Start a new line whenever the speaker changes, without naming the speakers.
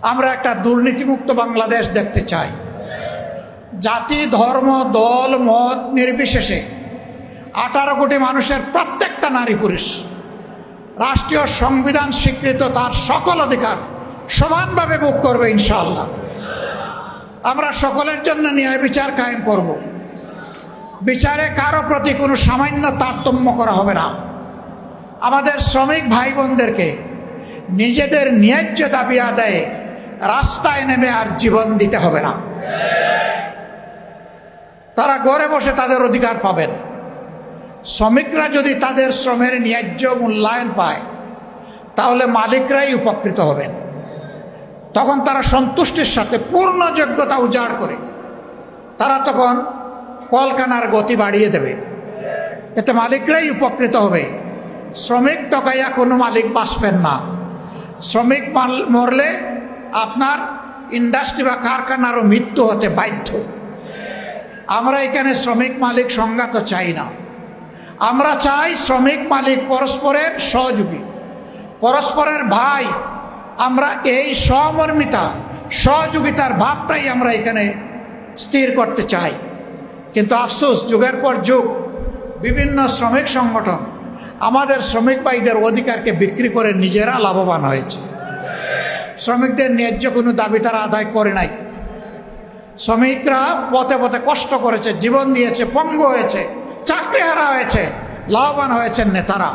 আমরা একটা দুর্নীতিমুক্ত বাংলাদেশ দেখতে চাই। জাতি, ধর্ম, দল, মত নির্বিশেষে 18 কোটি মানুষের প্রত্যেকটা নারী পুরুষ রাষ্ট্রীয় সংবিধান স্বীকৃত তার সকল অধিকার সমানভাবে ভোগ করবে ইনশাআল্লাহ। আমরা সকলের জন্য ন্যায় বিচার কায়েম করব। বিচারে কারো প্রতি কোনো সামান্য তারতম্য করা হবে না। আমাদের শ্রমিক ভাই বোনদেরকে নিজেদের ন্যায্য দাবি আদায়ে রাস্তায় নেমে আর জীবন দিতে হবে না। তারা ঘরে বসে তাদের অধিকার পাবেন। শ্রমিকরা যদি তাদের শ্রমের ন্যায্য মূল্যায়ন পায় তাহলে মালিকরাই উপকৃত হবেন। তখন তারা সন্তুষ্টির সাথে পূর্ণ যোগ্যতা উজাড় করে তারা তখন কলকারখানার গতি বাড়িয়ে দেবে। এতে মালিকরাই উপকৃত হবে। শ্রমিক টকাইয়া কোনো মালিক বাঁচবেন না। শ্রমিক মরলে আপনার ইন্ডাস্ট্রি বা কারখানারও মৃত্যু হতে বাধ্য। আমরা এখানে শ্রমিক মালিক সংঘাত চাই না। আমরা চাই শ্রমিক মালিক পরস্পরের সহযোগী, পরস্পরের ভাই। আমরা এই সমর্মিতা সহযোগিতার ভাবটাই আমরা এখানে স্থির করতে চাই। কিন্তু আফসোস, যুগের পর যুগ বিভিন্ন শ্রমিক সংগঠন আমাদের শ্রমিক ভাইদের অধিকারকে বিক্রি করে নিজেরা লাভবান হয়েছে। শ্রমিকদের ন্যায্য কোনো দাবি তারা আদায় করে নাই। শ্রমিকরা পথে পথে কষ্ট করেছে, জীবন দিয়েছে, পঙ্গু হয়েছে, চাকরি হারা হয়েছে, লাভবান হয়েছেন নেতারা।